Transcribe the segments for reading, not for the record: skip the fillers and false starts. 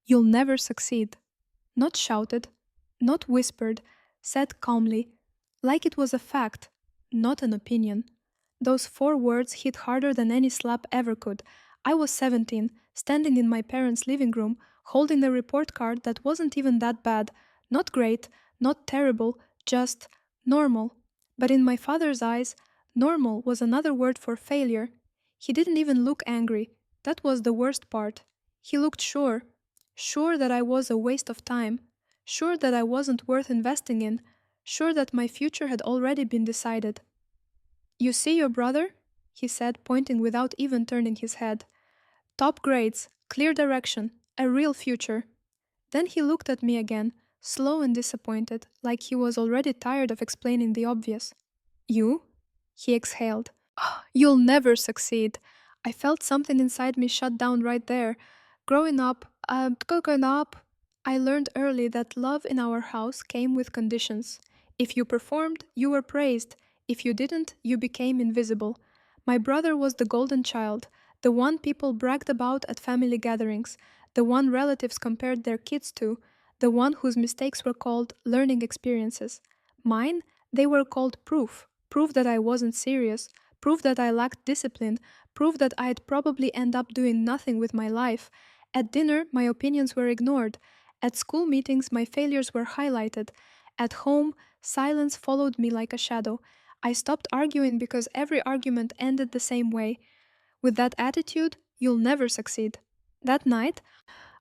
You'll never succeed. Not shouted, not whispered, said calmly, like it was a fact, not an opinion. Those 4 words hit harder than any slap ever could. I was 17, standing in my parents' living room, holding a report card that wasn't even that bad. Not great, not terrible, just normal. But in my father's eyes, normal was another word for failure. He didn't even look angry. That was the worst part. He looked sure. Sure that I was a waste of time. Sure that I wasn't worth investing in. Sure that my future had already been decided. You see your brother? He said, pointing without even turning his head. Top grades, clear direction, a real future. Then he looked at me again, slow and disappointed, like he was already tired of explaining the obvious. You? He exhaled. You'll never succeed. I felt something inside me shut down right there. Growing up, I learned early that love in our house came with conditions. If you performed, you were praised. If you didn't, you became invisible. My brother was the golden child, the one people bragged about at family gatherings, the one relatives compared their kids to, the one whose mistakes were called learning experiences. Mine, they were called proof. Proof that I wasn't serious, proof that I lacked discipline, proof that I'd probably end up doing nothing with my life. At dinner, my opinions were ignored. At school meetings, my failures were highlighted. At home, silence followed me like a shadow. I stopped arguing because every argument ended the same way. With that attitude, you'll never succeed. That night,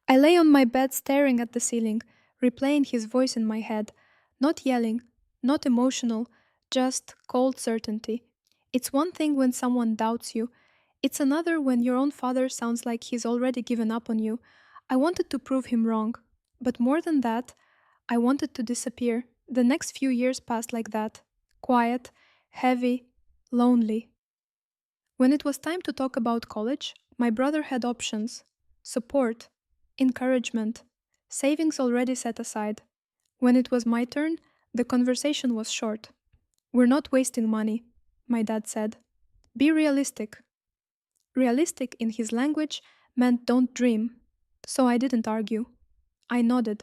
I lay on my bed staring at the ceiling, replaying his voice in my head. Not yelling, not emotional, just cold certainty. It's one thing when someone doubts you, it's another when your own father sounds like he's already given up on you. I wanted to prove him wrong. But more than that, I wanted to disappear. The next few years passed like that. Quiet, heavy, lonely. When it was time to talk about college, my brother had options: support, encouragement, savings already set aside. When it was my turn, the conversation was short. We're not wasting money, my dad said. Be realistic. Realistic in his language meant don't dream. So I didn't argue. I nodded.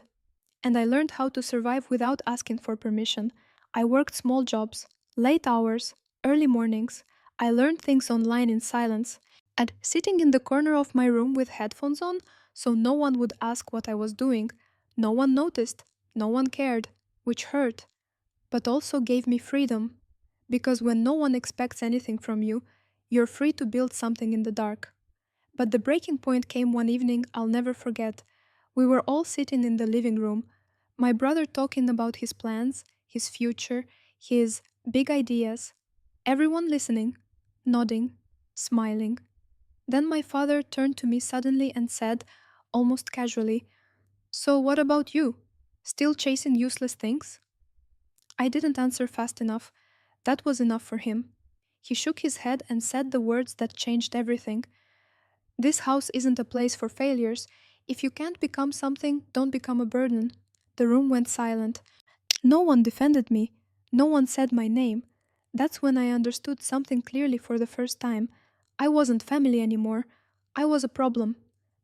And I learned how to survive without asking for permission. I worked small jobs, late hours, early mornings. I learned things online in silence. And sitting in the corner of my room with headphones on, so no one would ask what I was doing. No one noticed. No one cared, which hurt, but also gave me freedom. Because when no one expects anything from you, you're free to build something in the dark. But the breaking point came one evening I'll never forget. We were all sitting in the living room, my brother talking about his plans, his future, his big ideas. Everyone listening, nodding, smiling. Then my father turned to me suddenly and said, almost casually, "So what about you? Still chasing useless things?" I didn't answer fast enough. That was enough for him. He shook his head and said the words that changed everything. This house isn't a place for failures. If you can't become something, don't become a burden. The room went silent. No one defended me. No one said my name. That's when I understood something clearly for the first time. I wasn't family anymore. I was a problem.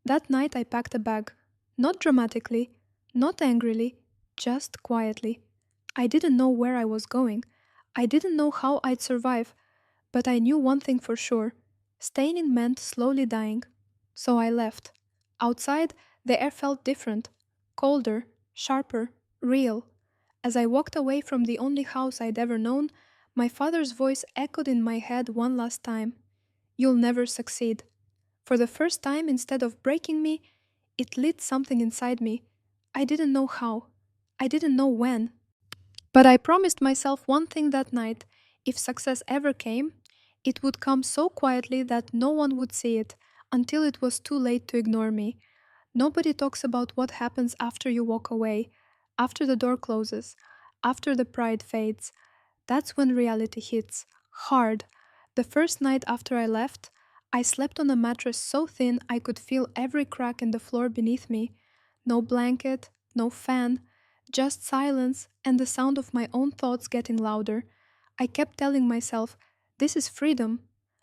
That night I packed a bag. Not dramatically, not angrily, just quietly. I didn't know where I was going. I didn't know how I'd survive. But I knew one thing for sure. Staying meant slowly dying. So I left. Outside, the air felt different. Colder, sharper, real. As I walked away from the only house I'd ever known, my father's voice echoed in my head one last time. You'll never succeed. For the first time, instead of breaking me, it lit something inside me. I didn't know how. I didn't know when. But I promised myself one thing that night. If success ever came, it would come so quietly that no one would see it, until it was too late to ignore me. Nobody talks about what happens after you walk away, after the door closes, after the pride fades. That's when reality hits, hard. The first night after I left, I slept on a mattress so thin I could feel every crack in the floor beneath me. No blanket, no fan, just silence and the sound of my own thoughts getting louder. I kept telling myself, this is freedom.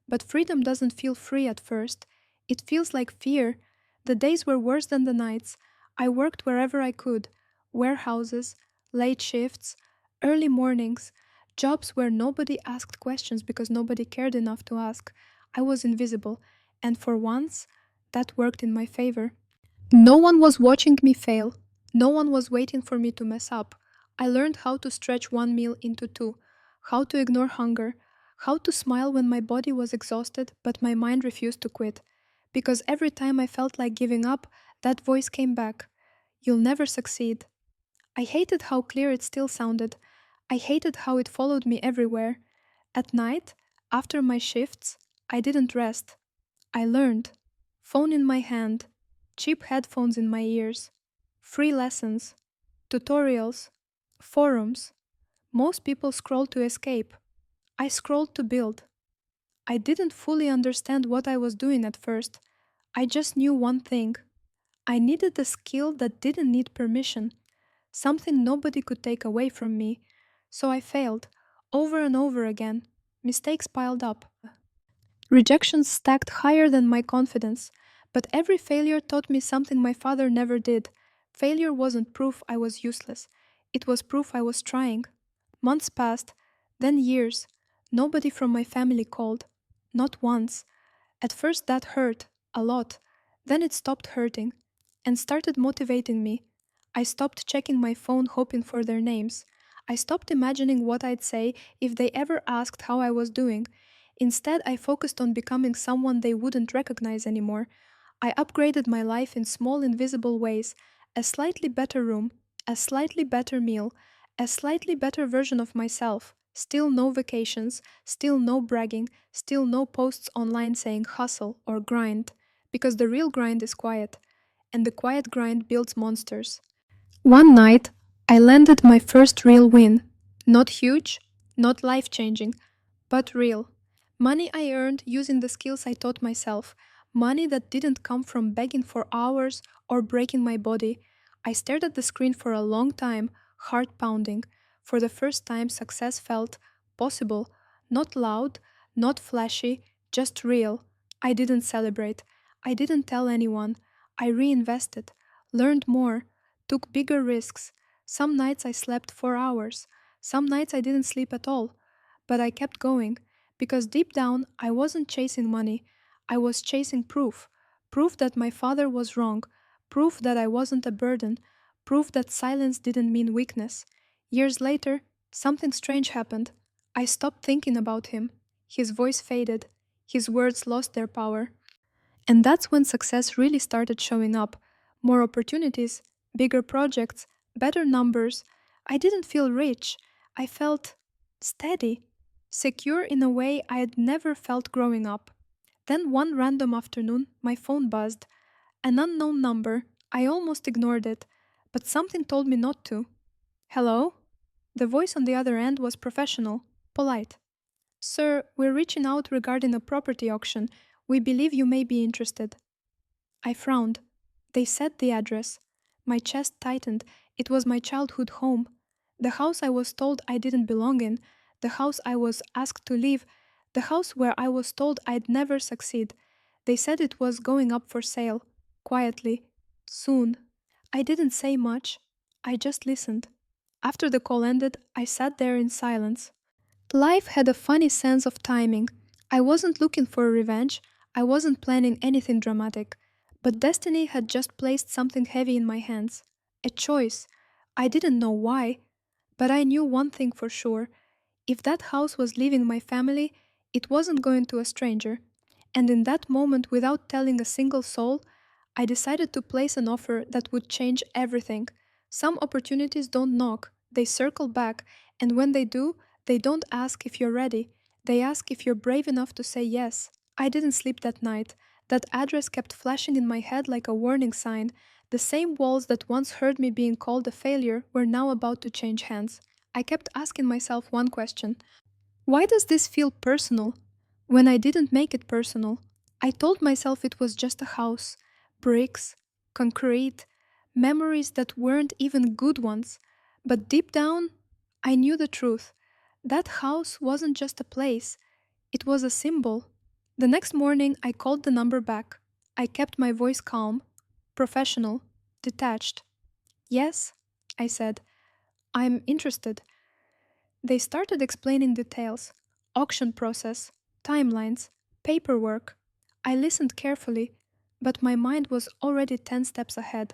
But freedom doesn't feel free at first. It feels like fear. The days were worse than the nights. I worked wherever I could: warehouses, late shifts, early mornings, jobs where nobody asked questions because nobody cared enough to ask. I was invisible, and for once, that worked in my favor. No one was watching me fail. No one was waiting for me to mess up. I learned how to stretch one meal into two, how to ignore hunger, how to smile when my body was exhausted but my mind refused to quit. Because every time I felt like giving up, that voice came back: "You'll never succeed." I hated how clear it still sounded. I hated how it followed me everywhere. At night, after my shifts, I didn't rest. I learned. Phone in my hand, cheap headphones in my ears, free lessons, tutorials, forums. Most people scroll to escape. I scrolled to build. I didn't fully understand what I was doing at first. I just knew one thing: I needed a skill that didn't need permission, something nobody could take away from me. So I failed, over and over again. Mistakes piled up. Rejections stacked higher than my confidence, but every failure taught me something my father never did. Failure wasn't proof I was useless, it was proof I was trying. Months passed, then years. Nobody from my family called. Not once. At first, that hurt, a lot. Then it stopped hurting and started motivating me. I stopped checking my phone hoping for their names. I stopped imagining what I'd say if they ever asked how I was doing. Instead, I focused on becoming someone they wouldn't recognize anymore. I upgraded my life in small, invisible ways: a slightly better room, a slightly better meal, a slightly better version of myself. Still no vacations, still no bragging, still no posts online saying hustle or grind. Because the real grind is quiet, and the quiet grind builds monsters. One night, I landed my first real win. Not huge, not life changing, but real. Money I earned using the skills I taught myself. Money that didn't come from begging for hours or breaking my body. I stared at the screen for a long time, heart pounding. For the first time, success felt possible. Not loud, not flashy, just real. I didn't celebrate. I didn't tell anyone. I reinvested, learned more, took bigger risks. Some nights I slept 4 hours. Some nights I didn't sleep at all. But I kept going because deep down I wasn't chasing money. I was chasing proof. Proof that my father was wrong. Proof that I wasn't a burden. Proof that silence didn't mean weakness. Years later, something strange happened. I stopped thinking about him. His voice faded. His words lost their power. And that's when success really started showing up. More opportunities, bigger projects, better numbers. I didn't feel rich. I felt steady, secure in a way I had never felt growing up. Then one random afternoon, my phone buzzed. An unknown number. I almost ignored it, but something told me not to. "Hello?" The voice on the other end was professional, polite. "Sir, we're reaching out regarding a property auction. We believe you may be interested." I frowned. They said the address. My chest tightened. It was my childhood home. The house I was told I didn't belong in. The house I was asked to leave. The house where I was told I'd never succeed. They said it was going up for sale. Quietly. Soon. I didn't say much. I just listened. After the call ended, I sat there in silence. Life had a funny sense of timing. I wasn't looking for revenge. I wasn't planning anything dramatic. But destiny had just placed something heavy in my hands. A choice. I didn't know why, but I knew one thing for sure. If that house was leaving my family, it wasn't going to a stranger. And in that moment, without telling a single soul, I decided to place an offer that would change everything. Some opportunities don't knock, they circle back, and when they do, they don't ask if you're ready. They ask if you're brave enough to say yes. I didn't sleep that night. That address kept flashing in my head like a warning sign. The same walls that once heard me being called a failure were now about to change hands. I kept asking myself one question: why does this feel personal? When I didn't make it personal, I told myself it was just a house, bricks, concrete, memories that weren't even good ones. But deep down, I knew the truth. That house wasn't just a place, it was a symbol. The next morning, I called the number back. I kept my voice calm, professional. detached. Yes, I said, I'm interested. They started explaining details, auction process, timelines, paperwork. I listened carefully, but my mind was already 10 steps ahead.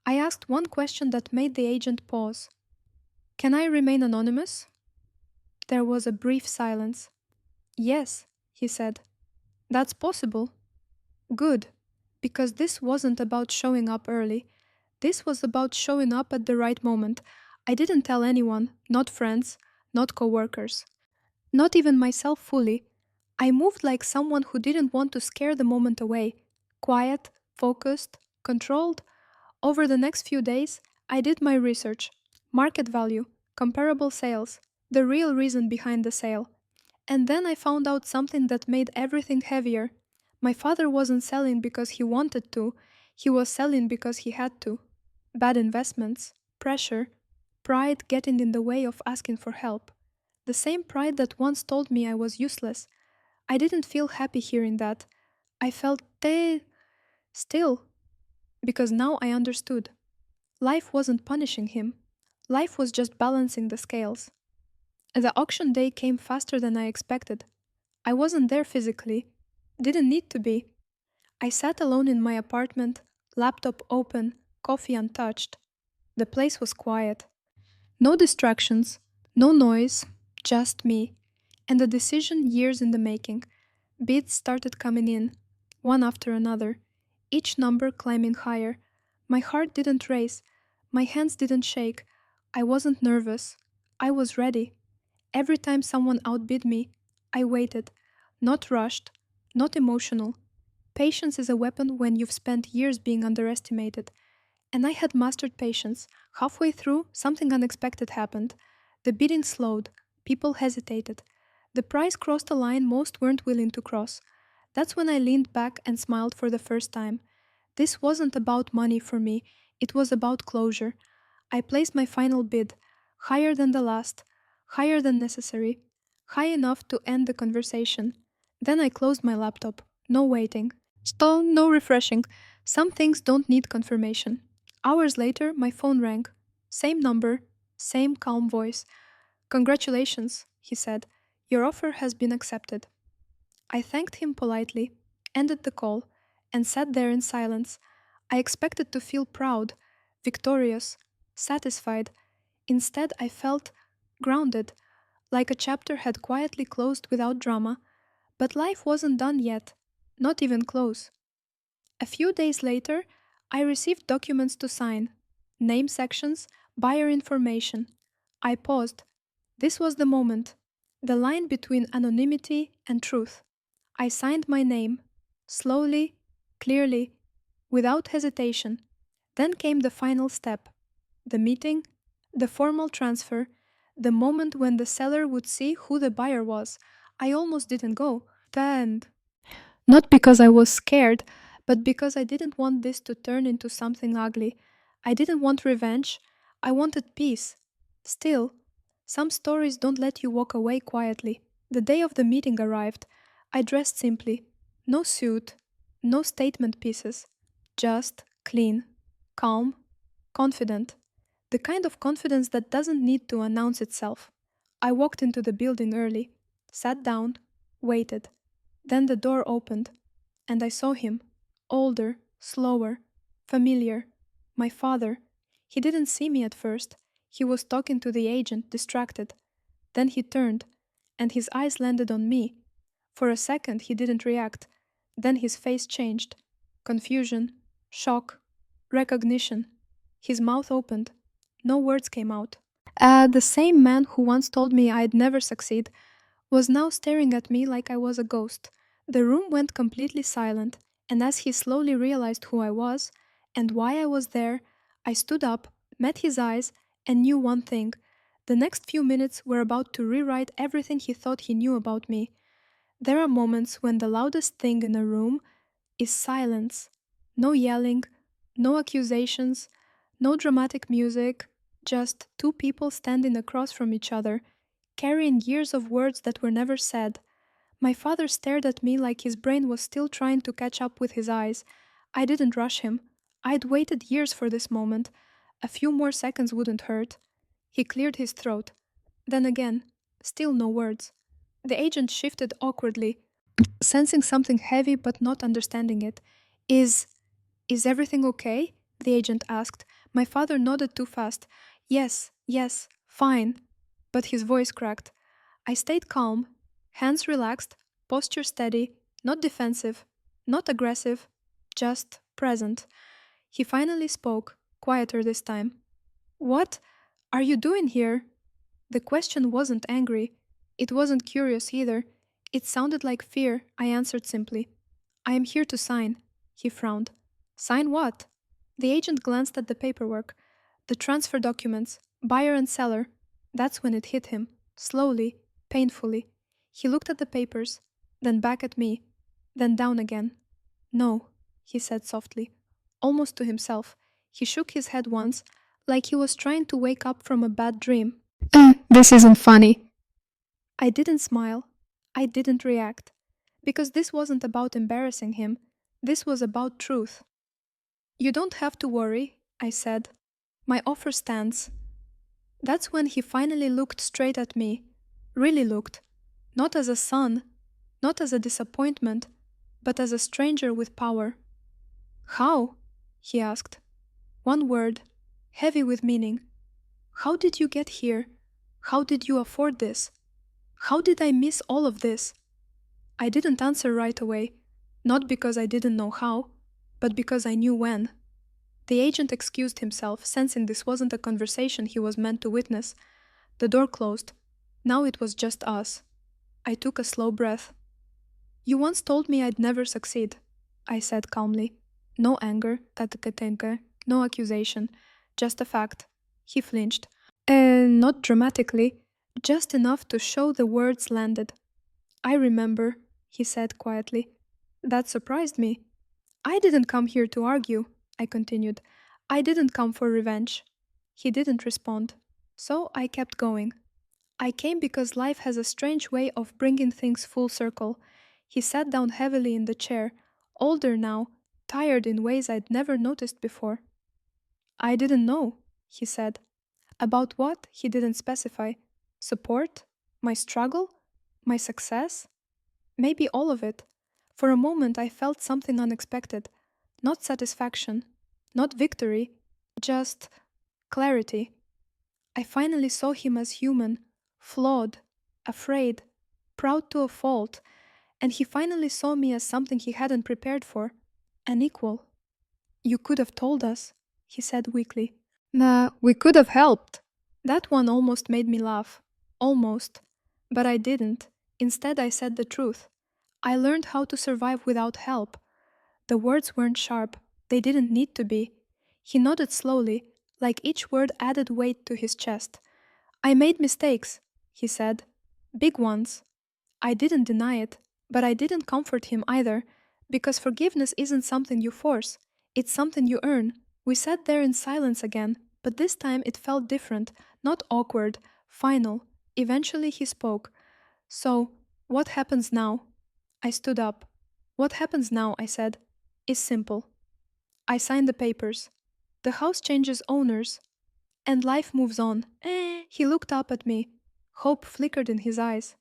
I asked one question that made the agent pause. Can I remain anonymous? There was a brief silence. Yes, he said. That's possible. Good. Because this wasn't about showing up early. This was about showing up at the right moment. I didn't tell anyone, not friends, not coworkers, not even myself fully. I moved like someone who didn't want to scare the moment away. Quiet, focused, controlled. Over the next few days, I did my research. Market value, comparable sales, the real reason behind the sale. And then I found out something that made everything heavier. My father wasn't selling because he wanted to, he was selling because he had to. Bad investments, pressure, pride getting in the way of asking for help. The same pride that once told me I was useless. I didn't feel happy hearing that. I felt still, because now I understood. Life wasn't punishing him. Life was just balancing the scales. The auction day came faster than I expected. I wasn't there physically. Didn't need to be. I sat alone in my apartment, laptop open, coffee untouched. The place was quiet. No distractions, no noise, just me. And a decision years in the making. Bids started coming in, one after another, each number climbing higher. My heart didn't race, my hands didn't shake. I wasn't nervous. I was ready. Every time someone outbid me, I waited. Not rushed, not emotional. Patience is a weapon when you've spent years being underestimated. And I had mastered patience. Halfway through, something unexpected happened. The bidding slowed. People hesitated. The price crossed a line most weren't willing to cross. That's when I leaned back and smiled for the first time. This wasn't about money for me, it was about closure. I placed my final bid, higher than the last, higher than necessary, high enough to end the conversation. Then I closed my laptop. No waiting. Still, no refreshing. Some things don't need confirmation. Hours later, my phone rang. Same number, same calm voice. Congratulations, he said. Your offer has been accepted. I thanked him politely, ended the call, and sat there in silence. I expected to feel proud, victorious, satisfied. Instead, I felt grounded, like a chapter had quietly closed without drama. But life wasn't done yet, not even close. A few days later, I received documents to sign, name sections, buyer information. I paused. This was the moment, the line between anonymity and truth. I signed my name, slowly, clearly, without hesitation. Then came the final step, the meeting, the formal transfer, the moment when the seller would see who the buyer was. I almost didn't go. Then not because I was scared, but because I didn't want this to turn into something ugly. I didn't want revenge. I wanted peace. Still, some stories don't let you walk away quietly. The day of the meeting arrived. I dressed simply. No suit, no statement pieces. Just clean, calm, confident. The kind of confidence that doesn't need to announce itself. I walked into the building early, sat down, waited. Then the door opened, and I saw him, older, slower, familiar. My father. He didn't see me at first. He was talking to the agent, distracted. Then he turned, and his eyes landed on me. For a second, he didn't react. Then his face changed. Confusion, shock, recognition. His mouth opened. No words came out. The same man who once told me I'd never succeed was now staring at me like I was a ghost. The room went completely silent, and as he slowly realized who I was and why I was there, I stood up, met his eyes, and knew one thing. The next few minutes were about to rewrite everything he thought he knew about me. There are moments when the loudest thing in a room is silence. No yelling, no accusations, no dramatic music, just two people standing across from each other, carrying years of words that were never said. My father stared at me like his brain was still trying to catch up with his eyes. I didn't rush him. I'd waited years for this moment. A few more seconds wouldn't hurt. He cleared his throat. Then again, still no words. The agent shifted awkwardly, sensing something heavy but not understanding it. Is is everything okay? The agent asked. My father nodded too fast. Yes, yes, fine. But his voice cracked. I stayed calm, hands relaxed, posture steady, not defensive, not aggressive, just present. He finally spoke, quieter this time. What are you doing here? The question wasn't angry. It wasn't curious either. It sounded like fear. I answered simply. I am here to sign. He frowned. Sign what? The agent glanced at the paperwork. The transfer documents, buyer and seller. That's when it hit him. Slowly, painfully. He looked at the papers, then back at me, then down again. No, he said softly, almost to himself. He shook his head once, like he was trying to wake up from a bad dream. This isn't funny. I didn't smile. I didn't react. Because this wasn't about embarrassing him. This was about truth. You don't have to worry, I said. My offer stands. That's when he finally looked straight at me. Really looked. Not as a son, not as a disappointment, but as a stranger with power. How? He asked. One word, heavy with meaning. How did you get here? How did you afford this? How did I miss all of this? I didn't answer right away, not because I didn't know how, but because I knew when. The agent excused himself, sensing this wasn't a conversation he was meant to witness. The door closed. Now it was just us. I took a slow breath. You once told me I'd never succeed, I said calmly. No anger, tataketenke, no accusation, just a fact. He flinched. Not dramatically, just enough to show the words landed. I remember, he said quietly. That surprised me. I didn't come here to argue, I continued. I didn't come for revenge. He didn't respond. So I kept going. I came because life has a strange way of bringing things full circle. He sat down heavily in the chair, older now, tired in ways I'd never noticed before. I didn't know, he said. About what, he didn't specify. Support? My struggle? My success? Maybe all of it. For a moment I felt something unexpected. Not satisfaction, not victory, just clarity. I finally saw him as human, flawed, afraid, proud to a fault, and he finally saw me as something he hadn't prepared for, an equal. You could have told us, he said weakly. Nah, we could have helped. That one almost made me laugh. Almost. But I didn't. Instead, I said the truth. I learned how to survive without help. The words weren't sharp. They didn't need to be. He nodded slowly, like each word added weight to his chest. I made mistakes, he said. Big ones. I didn't deny it, but I didn't comfort him either, because forgiveness isn't something you force. It's something you earn. We sat there in silence again, but this time it felt different, not awkward, final. Eventually he spoke. So, what happens now? I stood up. What happens now, I said, is simple. I signed the papers. The house changes owners, and life moves on. He looked up at me. Hope flickered in his eyes.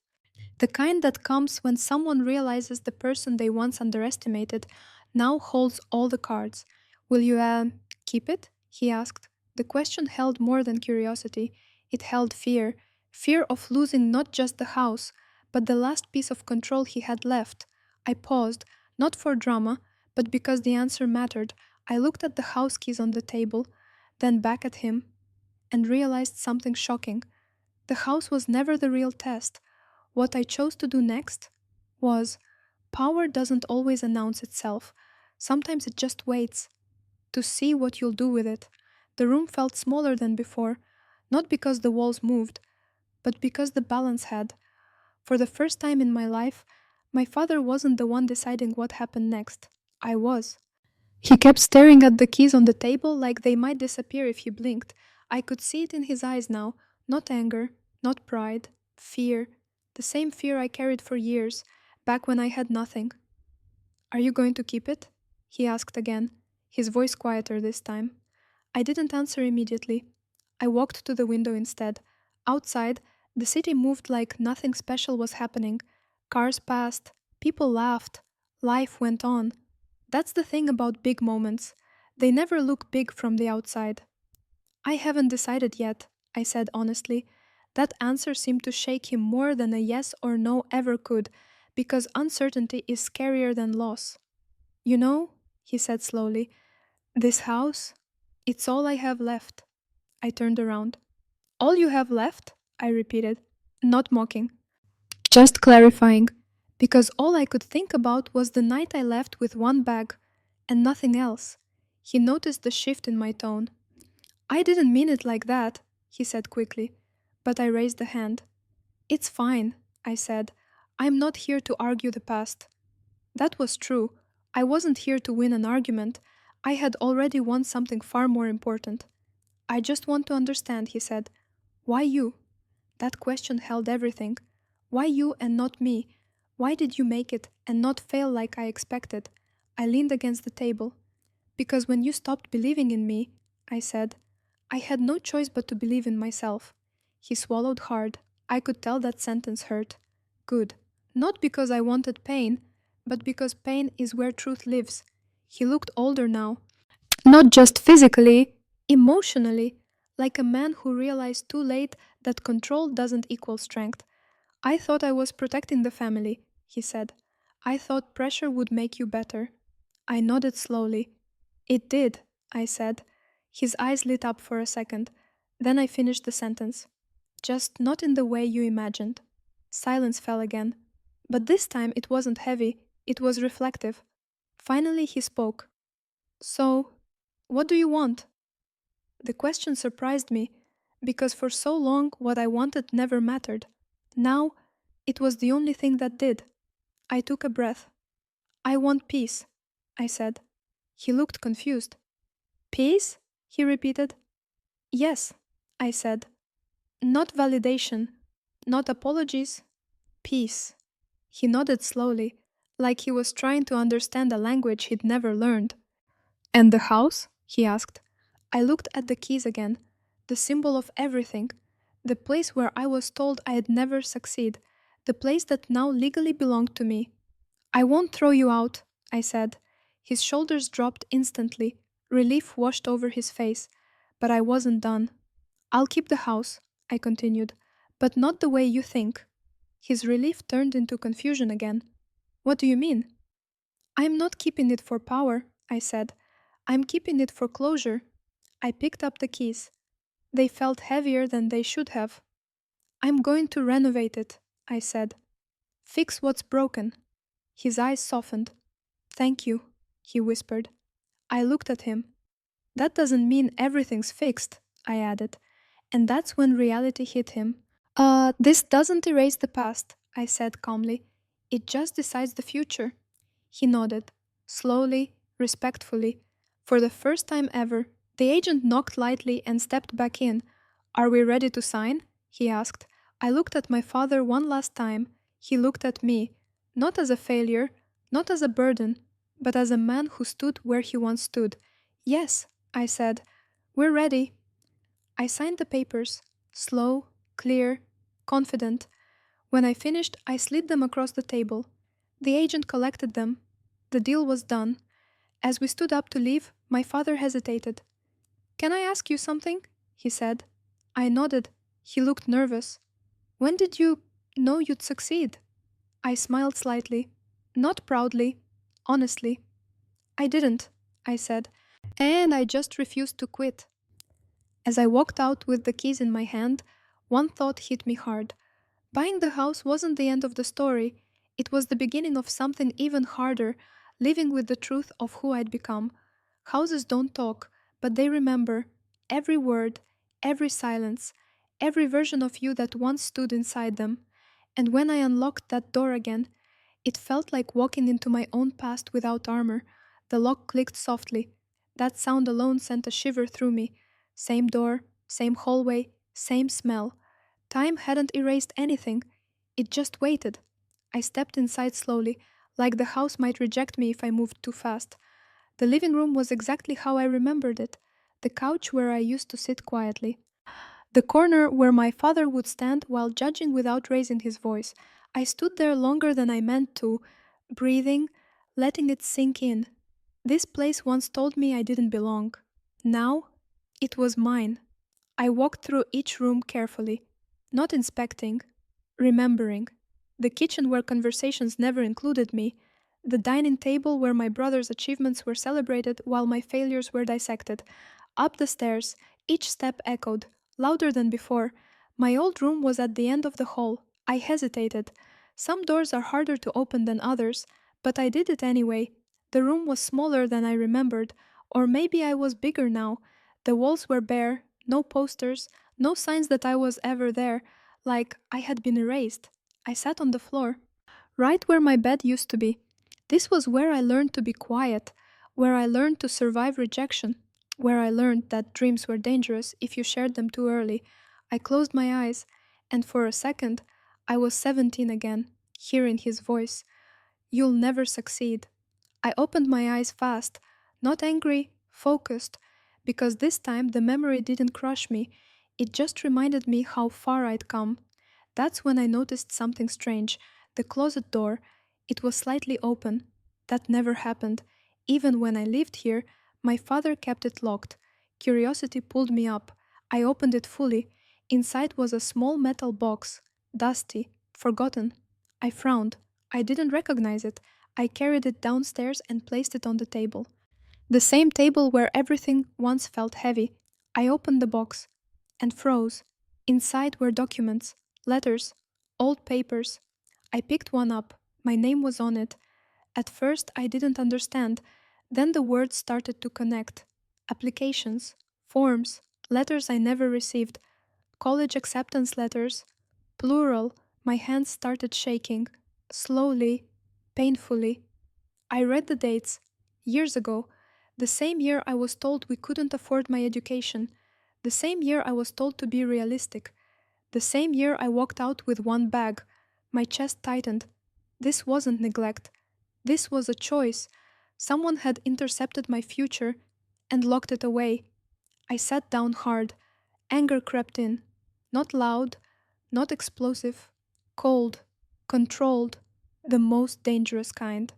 The kind that comes when someone realizes the person they once underestimated now holds all the cards. Will you, keep it? He asked. The question held more than curiosity. It held fear. Fear of losing not just the house, but the last piece of control he had left. I paused, not for drama, but because the answer mattered. I looked at the house keys on the table, then back at him, and realized something shocking. The house was never the real test. What I chose to do next was power doesn't always announce itself. Sometimes it just waits to see what you'll do with it. The room felt smaller than before, not because the walls moved, but because the balance had. For the first time in my life, my father wasn't the one deciding what happened next. I was. He kept staring at the keys on the table like they might disappear if he blinked. I could see it in his eyes now, not anger, not pride, fear, the same fear I carried for years, back when I had nothing. Are you going to keep it? He asked again. his voice quieter this time. I didn't answer immediately. I walked to the window instead. Outside, the city moved like nothing special was happening. Cars passed, people laughed, life went on. That's the thing about big moments. They never look big from the outside. I haven't decided yet, I said honestly. That answer seemed to shake him more than a yes or no ever could, because uncertainty is scarier than loss. You know, he said slowly, this house, it's all I have left. I turned around. All you have left? I repeated, not mocking, just clarifying, because all I could think about was the night I left with one bag and nothing else. He noticed the shift in my tone. I didn't mean it like that, he said quickly, but I raised a hand. It's fine, I said. I'm not here to argue the past. That was true. I wasn't here to win an argument. I had already won something far more important. I just want to understand, he said. Why you? That question held everything. Why you and not me? Why did you make it and not fail like I expected? I leaned against the table. Because when you stopped believing in me, I said, I had no choice but to believe in myself. He swallowed hard. I could tell that sentence hurt. Good. Not because I wanted pain, but because pain is where truth lives. He looked older now. Not just physically, emotionally, like a man who realized too late that control doesn't equal strength. I thought I was protecting the family, he said. I thought pressure would make you better. I nodded slowly. It did, I said. His eyes lit up for a second. Then I finished the sentence. Just not in the way you imagined. Silence fell again. But this time it wasn't heavy, it was reflective. Finally he spoke. So, what do you want? The question surprised me, because for so long what I wanted never mattered. Now, it was the only thing that did. I took a breath. I want peace, I said. He looked confused. Peace? He repeated. Yes, I said. Not validation, not apologies, peace. He nodded slowly, like he was trying to understand a language he'd never learned. And the house? He asked. I looked at the keys again, the symbol of everything, the place where I was told I'd never succeed, the place that now legally belonged to me. I won't throw you out, I said. His shoulders dropped instantly. Relief washed over his face. But I wasn't done. I'll keep the house, I continued, but not the way you think. His relief turned into confusion again. What do you mean? I'm not keeping it for power, I said. I'm keeping it for closure. I picked up the keys. They felt heavier than they should have. I'm going to renovate it, I said. Fix what's broken. His eyes softened. Thank you, he whispered. I looked at him. That doesn't mean everything's fixed, I added. And that's when reality hit him. This doesn't erase the past, I said calmly. It just decides the future. He nodded, slowly, respectfully. For the first time ever, the agent knocked lightly and stepped back in. Are we ready to sign? He asked. I looked at my father one last time. He looked at me, not as a failure, not as a burden, but as a man who stood where he once stood. Yes, I said. We're ready. I signed the papers, slow, clear, confident. When I finished, I slid them across the table. The agent collected them. The deal was done. As we stood up to leave, my father hesitated. Can I ask you something? He said. I nodded. He looked nervous. When did you know you'd succeed? I smiled slightly. Not proudly. Honestly. I didn't, I said. And I just refused to quit. As I walked out with the keys in my hand, one thought hit me hard. Buying the house wasn't the end of the story. It was the beginning of something even harder, living with the truth of who I'd become. Houses don't talk, but they remember every word, every silence, every version of you that once stood inside them. And when I unlocked that door again, it felt like walking into my own past without armor. The lock clicked softly. That sound alone sent a shiver through me. Same door, same hallway, same smell. Time hadn't erased anything. It just waited. I stepped inside slowly, like the house might reject me if I moved too fast. The living room was exactly how I remembered it, the couch where I used to sit quietly, the corner where my father would stand while judging without raising his voice. I stood there longer than I meant to, breathing, letting it sink in. This place once told me I didn't belong. Now, it was mine. I walked through each room carefully, not inspecting, remembering. The kitchen where conversations never included me, the dining table where my brother's achievements were celebrated while my failures were dissected. Up the stairs, each step echoed, louder than before. My old room was at the end of the hall. I hesitated. Some doors are harder to open than others, but I did it anyway. The room was smaller than I remembered, or maybe I was bigger now. The walls were bare, no posters, no signs that I was ever there, like I had been erased. I sat on the floor, right where my bed used to be. This was where I learned to be quiet, where I learned to survive rejection, where I learned that dreams were dangerous if you shared them too early. I closed my eyes, and for a second, I was 17 again, hearing his voice. You'll never succeed. I opened my eyes fast, not angry, focused, because this time the memory didn't crush me, it just reminded me how far I'd come. That's when I noticed something strange. The closet door, it was slightly open. That never happened. Even when I lived here, my father kept it locked. Curiosity pulled me up. I opened it fully. Inside was a small metal box, dusty, forgotten. I frowned. I didn't recognize it. I carried it downstairs and placed it on the table. The same table where everything once felt heavy. I opened the box and froze. Inside were documents, letters, old papers. I picked one up. My name was on it. At first, I didn't understand. Then the words started to connect. Applications, forms, letters I never received, college acceptance letters, plural. My hands started shaking. Slowly, painfully. I read the dates. Years ago. The same year I was told we couldn't afford my education. The same year I was told to be realistic. The same year I walked out with one bag. My chest tightened. This wasn't neglect. This was a choice. Someone had intercepted my future and locked it away. I sat down hard. Anger crept in. Not loud, not explosive. Cold, controlled, the most dangerous kind.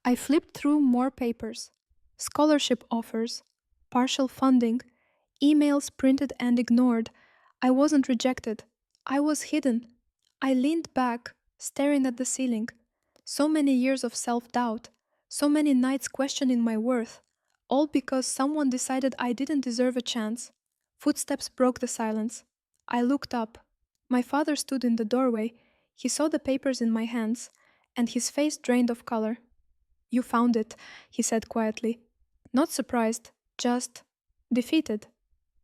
I flipped through more papers. Scholarship offers, partial funding, emails printed and ignored. I wasn't rejected. I was hidden. I leaned back, staring at the ceiling. So many years of self doubt, so many nights questioning my worth, all because someone decided I didn't deserve a chance. Footsteps broke the silence. I looked up. My father stood in the doorway. He saw the papers in my hands, and his face drained of color. You found it, he said quietly. Not surprised, just defeated.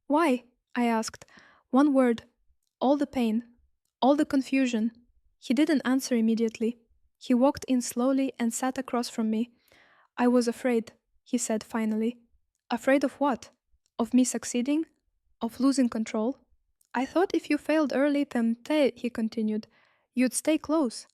Why? I asked. One word. All the pain. All the confusion. He didn't answer immediately. He walked in slowly and sat across from me. I was afraid, he said finally. Afraid of what? Of me succeeding? Of losing control? I thought if you failed early, he continued, you'd stay close.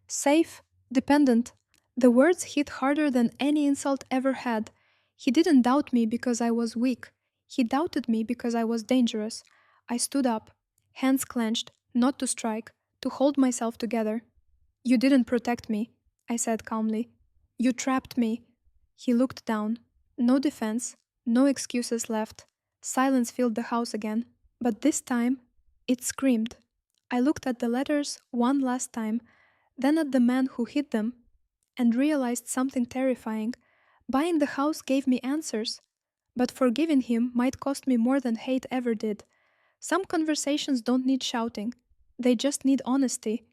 Safe, dependent. The words hit harder than any insult ever had. He didn't doubt me because I was weak. He doubted me because I was dangerous. I stood up, hands clenched, not to strike, to hold myself together. You didn't protect me, I said calmly. You trapped me. He looked down. No defense, no excuses left. Silence filled the house again. But this time, it screamed. I looked at the letters one last time, then at the man who hid them, and realized something terrifying. Buying the house gave me answers, but forgiving him might cost me more than hate ever did. Some conversations don't need shouting, they just need honesty,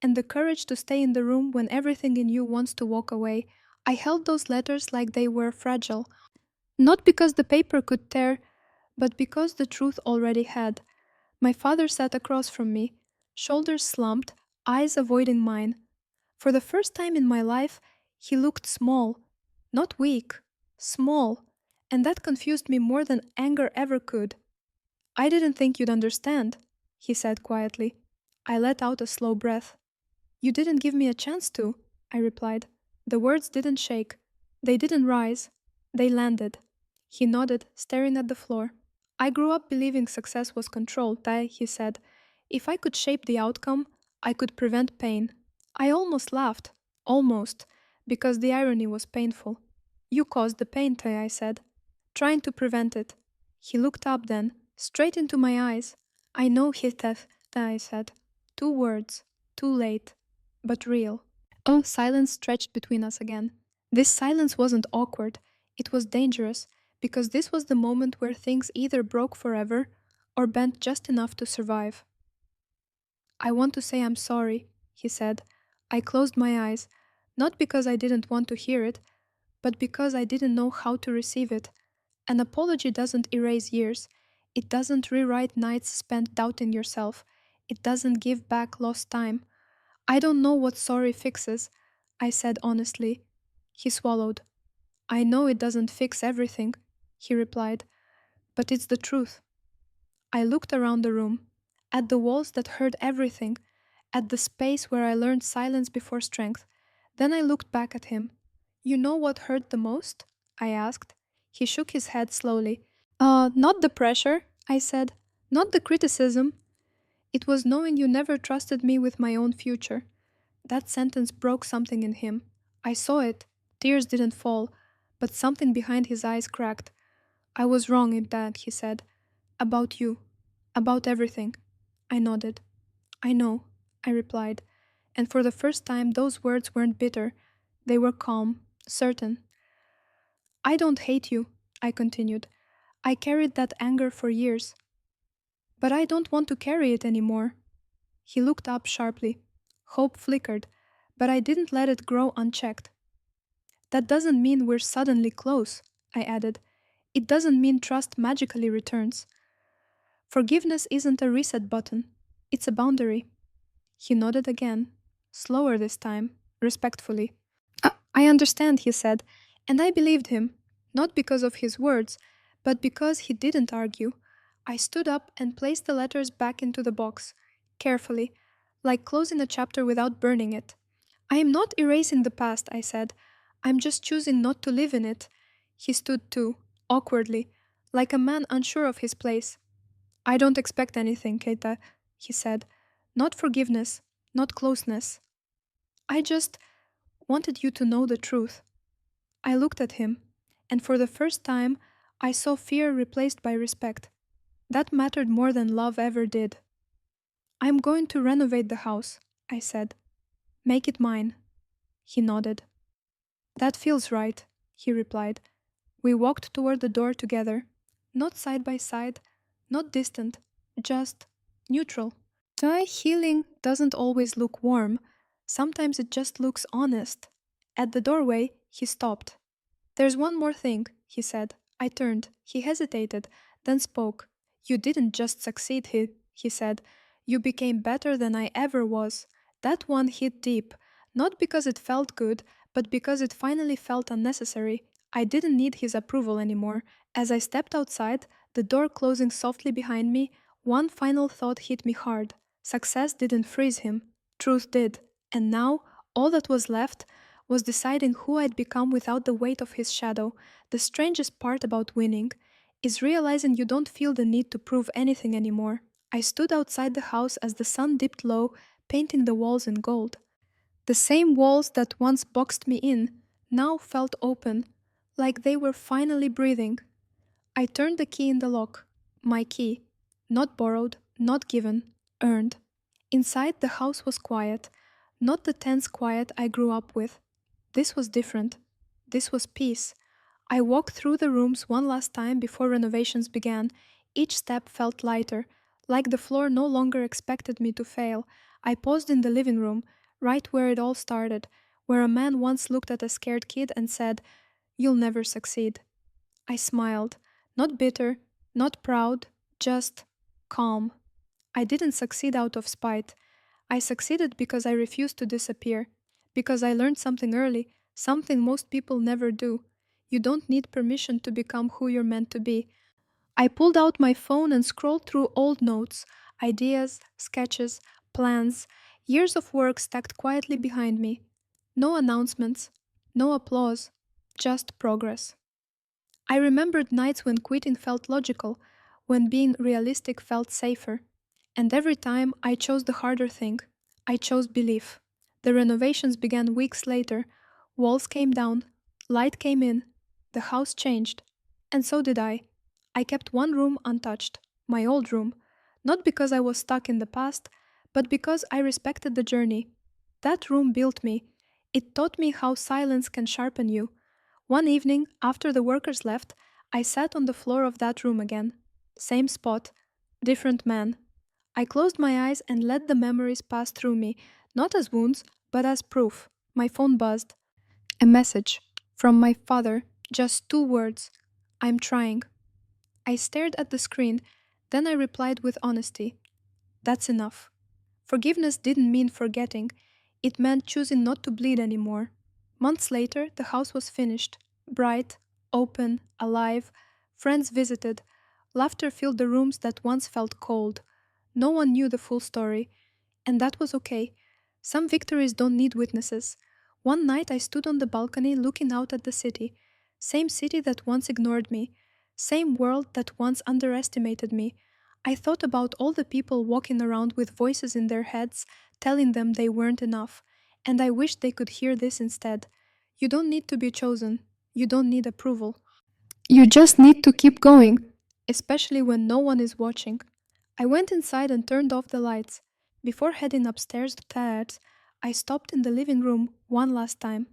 and the courage to stay in the room when everything in you wants to walk away. I held those letters like they were fragile, not because the paper could tear, but because the truth already had. My father sat across from me, shoulders slumped, eyes avoiding mine. For the first time in my life, he looked small, not weak, small, and that confused me more than anger ever could. I didn't think you'd understand, he said quietly. I let out a slow breath. You didn't give me a chance to, I replied. The words didn't shake. They didn't rise. They landed. He nodded, staring at the floor. I grew up believing success was controlled, he said. If I could shape the outcome, I could prevent pain. I almost laughed. Almost. Because the irony was painful. You caused the pain, I said. Trying to prevent it. He looked up then, straight into my eyes. I know, I said. 2 words. Too late. But real. Oh, silence stretched between us again. This silence wasn't awkward. It was dangerous, because this was the moment where things either broke forever or bent just enough to survive. I want to say I'm sorry, he said. I closed my eyes, not because I didn't want to hear it, but because I didn't know how to receive it. An apology doesn't erase years. It doesn't rewrite nights spent doubting yourself. It doesn't give back lost time. I don't know what sorry fixes, I said honestly. He swallowed. I know it doesn't fix everything, he replied, but it's the truth. I looked around the room, at the walls that heard everything, at the space where I learned silence before strength. Then I looked back at him. You know what hurt the most? I asked. He shook his head slowly. Not the pressure, I said. Not the criticism. It was knowing you never trusted me with my own future. That sentence broke something in him. I saw it. Tears didn't fall, but something behind his eyes cracked. I was wrong in that, he said. About you. About everything. I nodded. I know, I replied. And for the first time, those words weren't bitter. They were calm, certain. I don't hate you, I continued. I carried that anger for years. But I don't want to carry it anymore. He looked up sharply. Hope flickered, but I didn't let it grow unchecked. That doesn't mean we're suddenly close, I added. It doesn't mean trust magically returns. Forgiveness isn't a reset button, it's a boundary. He nodded again, slower this time, respectfully. I understand, he said, and I believed him, not because of his words, but because he didn't argue. I stood up and placed the letters back into the box, carefully, like closing a chapter without burning it. I am not erasing the past, I said. I'm just choosing not to live in it. He stood too, awkwardly, like a man unsure of his place. I don't expect anything, Keita, he said. Not forgiveness, not closeness. I just wanted you to know the truth. I looked at him, and for the first time, I saw fear replaced by respect. That mattered more than love ever did. I'm going to renovate the house, I said. Make it mine. He nodded. That feels right, he replied. We walked toward the door together, not side by side, not distant, just neutral. Thai healing doesn't always look warm. Sometimes it just looks honest. At the doorway, he stopped. There's one more thing, he said. I turned. He hesitated, then spoke. You didn't just succeed, he said. You became better than I ever was. That one hit deep, not because it felt good, but because it finally felt unnecessary. I didn't need his approval anymore. As I stepped outside, the door closing softly behind me, one final thought hit me hard. Success didn't freeze him. Truth did. And now, all that was left was deciding who I'd become without the weight of his shadow. The strangest part about winning is realizing you don't feel the need to prove anything anymore. I stood outside the house as the sun dipped low, painting the walls in gold. The same walls that once boxed me in now felt open, like they were finally breathing. I turned the key in the lock. My key. Not borrowed, not given, earned. Inside, the house was quiet, not the tense quiet I grew up with. This was different. This was peace. I walked through the rooms one last time before renovations began. Each step felt lighter, like the floor no longer expected me to fail. I paused in the living room, right where it all started, where a man once looked at a scared kid and said, "You'll never succeed." I smiled, not bitter, not proud, just calm. I didn't succeed out of spite. I succeeded because I refused to disappear, because I learned something early, something most people never do. You don't need permission to become who you're meant to be. I pulled out my phone and scrolled through old notes, ideas, sketches, plans, years of work stacked quietly behind me. No announcements, no applause, just progress. I remembered nights when quitting felt logical, when being realistic felt safer. And every time I chose the harder thing. I chose belief. The renovations began weeks later. Walls came down, light came in, the house changed. And so did I. I kept one room untouched, my old room, not because I was stuck in the past, but because I respected the journey. That room built me. It taught me how silence can sharpen you. One evening, after the workers left, I sat on the floor of that room again. Same spot, different man. I closed my eyes and let the memories pass through me, not as wounds, but as proof. My phone buzzed. A message. From my father. Just 2 words. I'm trying. I stared at the screen, then I replied with honesty. That's enough. Forgiveness didn't mean forgetting, it meant choosing not to bleed anymore. Months later, the house was finished. Bright, open, alive. Friends visited. Laughter filled the rooms that once felt cold. No one knew the full story, and that was okay. Some victories don't need witnesses. One night I stood on the balcony looking out at the city. Same city that once ignored me. Same world that once underestimated me. I thought about all the people walking around with voices in their heads telling them they weren't enough, and I wished they could hear this instead. You don't need to be chosen. You don't need approval. You just need to keep going, especially when no one is watching. I went inside and turned off the lights. Before heading upstairs to Tad's, I stopped in the living room one last time.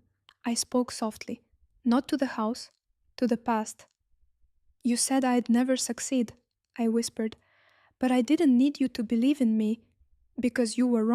I spoke softly, not to the house, to the past. You said I'd never succeed, I whispered, but I didn't need you to believe in me because you were wrong.